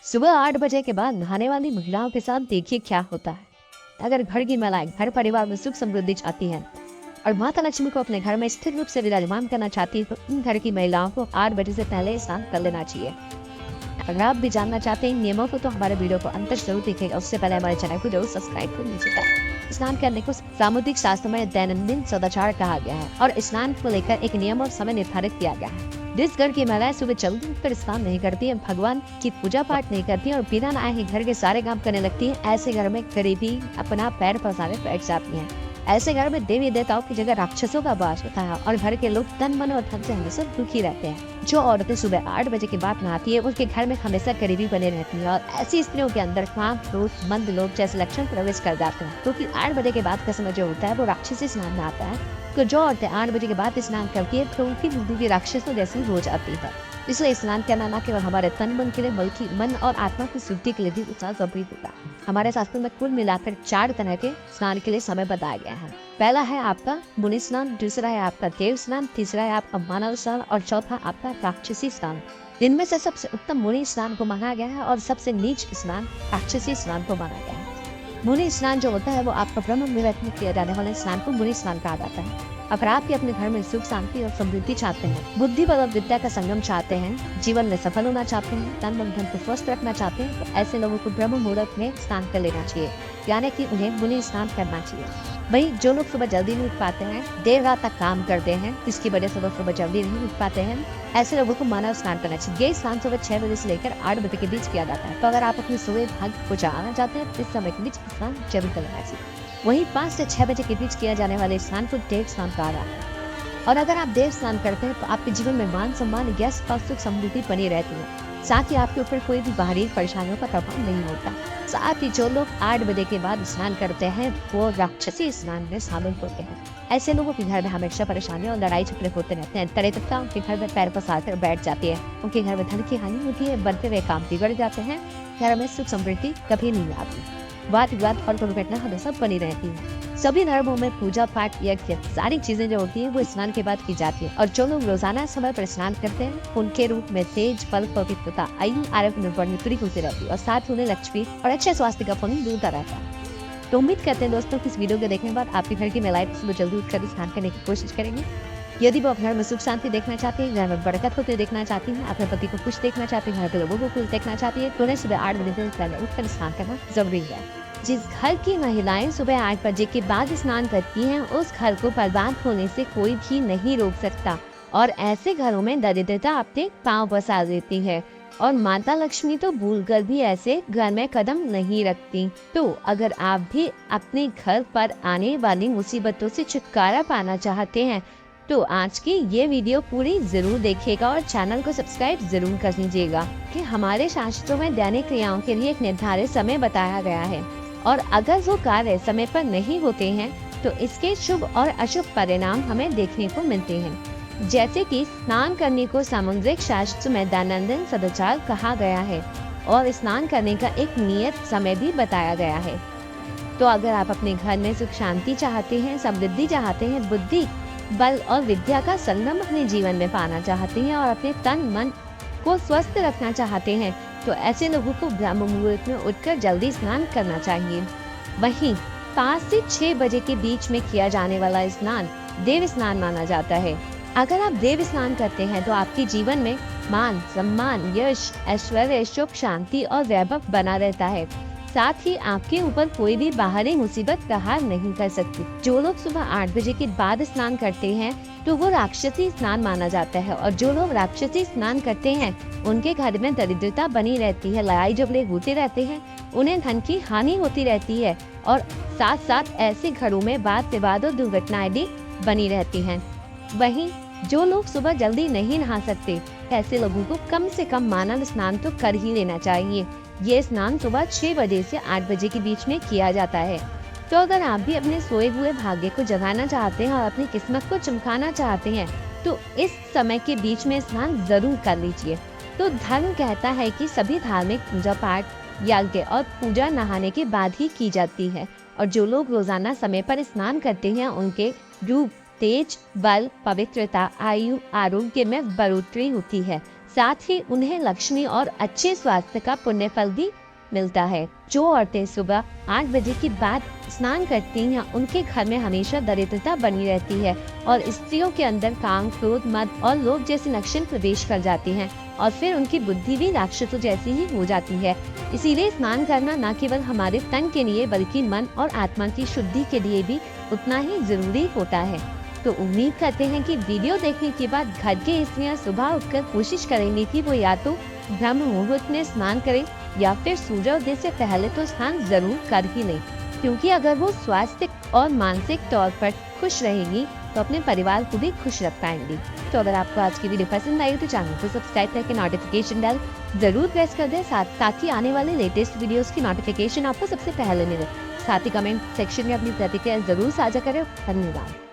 सुबह 8 बजे के बाद नहाने वाली महिलाओं के साथ देखिए क्या होता है। अगर घर की महिलाएं घर परिवार में सुख समृद्धि चाहती हैं और माता लक्ष्मी को अपने घर में स्थिर रूप से विराजमान करना चाहती है, तो इन घर की महिलाओं को 8 बजे से पहले स्नान कर लेना चाहिए। अगर आप भी जानना चाहते हैं इन नियमों को, तो हमारे वीडियो को अंत तक जरूर देखिएगा। उससे पहले हमारे चैनल को जरूर सब्सक्राइब कर लीजिएगा। स्नान करने को सामुद्रिक शास्त्र में दैनंदिन सदाचार कहा गया है और स्नान को लेकर एक नियम और समय निर्धारित किया गया है। जिस घर की महिलाएं सुबह जल्दी उठकर स्नान नहीं करती है, भगवान की पूजा पाठ नहीं करती है और बिना नहाए ही घर के सारे काम करने लगती है, ऐसे घर में गरीबी अपना पैर पसारे बैठ जाती है। ऐसे घर में देवी देवताओं की जगह राक्षसों का वास होता है और घर के लोग तन मन और धन से हमेशा दुखी रहते हैं। जो औरतें सुबह 8 बजे के बाद नहाती है, उनके घर में हमेशा गरीबी बने रहती है और ऐसी स्त्रियों के अंदर काम, क्रोध, मंद लोग जैसे लक्षण प्रवेश कर जाते हैं। क्योंकि 8 बजे के बाद का समय जो होता है वो राक्षसी स्नान में आता है। तो जो औरतें 8 बजे के बाद स्नान करती है, तो उनकी बुद्धि भी राक्षसों जैसी हो जाती है। इसलिए स्नान करना न केवल हमारे तन मन के लिए, बल्कि मन और आत्मा की शुद्धि के लिए भी उत्साह जरूरी होता है। हमारे शास्त्रों में कुल मिलाकर 4 तरह के स्नान के लिए समय बताया गया है। पहला है आपका मुनि स्नान, दूसरा है आपका देव स्नान, तीसरा है आपका मानव स्नान और चौथा आपका राक्षसी स्नान। इनमें से सबसे उत्तम मुनि स्नान को माना गया है और सबसे नीच स्नान राक्षसी स्नान को माना गया है। मुनि स्नान जो होता है वो आपका ब्रह्म मुहूर्त में किया जाने वाले स्नान को मुनि स्नान कहा जाता है। अगर आप भी अपने घर में सुख, शांति और समृद्धि चाहते हैं, बुद्धि बल और विद्या का संगम चाहते हैं, जीवन में सफल होना चाहते हैं, तन मन धन को स्वस्थ रखना चाहते हैं, तो ऐसे लोगों को ब्रह्म मुहूर्त में स्नान कर लेना चाहिए, यानी कि उन्हें मुनि स्नान करना चाहिए। वहीं जो लोग सुबह जल्दी नहीं उठ पाते हैं, देर रात तक काम करते हैं, जिसकी वजह से वो सुबह जल्दी नहीं उठ पाते हैं, ऐसे लोगों को मानव स्नान करना चाहिए। ये स्नान सुबह 6 बजे से लेकर 8 बजे के बीच किया जाता है। तो अगर आप अपने सुबह भाग्य को जगाना चाहते हैं, तो इस समय के बीच स्नान जरूर कर लेना चाहिए। वहीं 5 से 6 बजे के बीच किया जाने वाले स्नान को देव स्नान कहा जाता है। और अगर आप देव स्नान करते हैं, तो आपके जीवन में मान सम्मान, यश और सुख समृद्धि बनी रहती है। साथ ही आपके ऊपर कोई भी बाहरी परेशानियों का प्रभाव नहीं होता। साथ ही जो लोग 8 बजे के बाद स्नान करते हैं, वो राक्षसी स्नान में शामिल होते हैं। ऐसे लोगों के घर में हमेशा परेशानियां और लड़ाई झगड़े होते रहते हैं। तरह उनके घर में पैर पसार कर बैठ जाती है, उनके घर में धन की हानि होती है, बढ़ते हुए काम बिगड़ जाते हैं, घर में सुख समृद्धि कभी नहीं आती, वाद विवाद और दुर्घटना हमेशा बनी रहती है। सभी धर्मों में पूजा पाठ, यज्ञ, सारी चीजें जो होती है वो स्नान के बाद की जाती है। और जो लोग रोजाना समय पर स्नान करते हैं, उनके रूप में तेज, बल, पवित्रता, आयु, आरोग्य में बढ़ोतरी होती रहती है और साथ ही उन्हें लक्ष्मी और अच्छे स्वास्थ्य का फल मिलता रहता है। तो उम्मीद करते हैं दोस्तों कि इस वीडियो को देखने के बाद आपके घर की महिलाएं सुबह जल्दी उठकर स्नान करने की कोशिश करेंगे। यदि वो अपने घर में सुख शांति देखना चाहती है, घर में बरकत होते देखना चाहती है, अपने पति को खुश देखना चाहती है, घर के लोगों को खुश देखना चाहती है, तो उन्हें सुबह 8 बजे से पहले उठकर स्नान करना जरूरी है। जिस घर की महिलाएं सुबह 8 बजे के बाद स्नान करती हैं, उस घर को बर्बाद होने से कोई भी नहीं रोक सकता और ऐसे घरों में दरिद्रता अपने पांव पसार देती है और माता लक्ष्मी तो भूलकर भी ऐसे घर में कदम नहीं रखती। तो अगर आप भी अपने घर पर आने वाली मुसीबतों से छुटकारा पाना चाहते हैं, तो आज की ये वीडियो पूरी जरूर देखिएगा और चैनल को सब्सक्राइब जरूर कर लीजिएगा कि हमारे शास्त्रों में दैनिक क्रियाओं के लिए एक निर्धारित समय बताया गया है और अगर वो कार्य समय पर नहीं होते हैं, तो इसके शुभ और अशुभ परिणाम हमें देखने को मिलते हैं। जैसे कि स्नान करने को सामुद्रिक शास्त्र में दैनंदिन सदाचार कहा गया है और स्नान करने का एक नियत समय भी बताया गया है। तो अगर आप अपने घर में सुख शांति चाहते हैं, समृद्धि चाहते हैं, बुद्धि बल और विद्या का संगम अपने जीवन में पाना चाहते हैं और अपने तन मन को स्वस्थ रखना चाहते हैं, तो ऐसे लोगों को ब्रह्म मुहूर्त में उठकर जल्दी स्नान करना चाहिए। वहीं 5 से 6 बजे के बीच में किया जाने वाला स्नान देव स्नान माना जाता है। अगर आप देव स्नान करते हैं, तो आपके जीवन में मान सम्मान, यश, ऐश्वर्य, सुख, शांति और वैभव बना रहता है। साथ ही आपके ऊपर कोई भी बाहरी मुसीबत प्रहार नहीं कर सकती। जो लोग सुबह 8 बजे के बाद स्नान करते हैं, तो वो राक्षसी स्नान माना जाता है और जो लोग राक्षसी स्नान करते हैं, उनके घर में दरिद्रता बनी रहती है, लड़ाई झगड़े होते रहते हैं, उन्हें धन की हानि होती रहती है और साथ साथ ऐसे घरों में वाद विवाद और दुर्घटनाएं भी बनी रहती हैं। वहीं जो लोग सुबह जल्दी नहीं नहा सकते, ऐसे लोगों को कम से कम मानव स्नान तो कर ही लेना चाहिए। ये स्नान सुबह 6 बजे से 8 बजे के बीच में किया जाता है। तो अगर आप भी अपने सोए हुए भाग्य को जगाना चाहते हैं और अपनी किस्मत को चमकाना चाहते हैं, तो इस समय के बीच में स्नान जरूर कर लीजिए। तो धर्म कहता है कि सभी धार्मिक पूजा पाठ, यज्ञ और पूजा नहाने के बाद ही की जाती है और जो लोग रोजाना समय पर स्नान करते हैं, उनके रूप, तेज, बल, पवित्रता, आयु, आरोग्य में बढ़ोतरी होती है। साथ ही उन्हें लक्ष्मी और अच्छे स्वास्थ्य का पुण्य फल भी मिलता है। जो औरतें सुबह 8 बजे के बाद स्नान करती हैं, उनके घर में हमेशा दरिद्रता बनी रहती है और स्त्रियों के अंदर काम, क्रोध, मद और लोभ जैसे लक्षण प्रवेश कर जाती हैं और फिर उनकी बुद्धि भी राक्षसों जैसी ही हो जाती है। इसीलिए स्नान करना न केवल हमारे तन के लिए बल्कि मन और आत्मा की शुद्धि के लिए भी उतना ही जरूरी होता है। तो उम्मीद करते हैं कि वीडियो देखने के बाद घर की स्त्रियां सुबह उठकर कोशिश करेंगी कि वो या तो ब्रह्म मुहूर्त में स्नान करें या फिर सूर्योदय से पहले तो स्नान जरूर कर ही लें, क्योंकि अगर वो स्वास्थ्य और मानसिक तौर पर खुश रहेंगी तो अपने परिवार को भी खुश रख पाएंगी। तो अगर आपको आज की वीडियो पसंद आई तो चैनल को सब्सक्राइब करके नोटिफिकेशन बेल जरूर प्रेस कर दें, ताकि आने वाले लेटेस्ट वीडियोस की नोटिफिकेशन आपको सबसे पहले मिले। साथ ही कमेंट सेक्शन में अपनी प्रतिक्रिया जरूर साझा करें। धन्यवाद।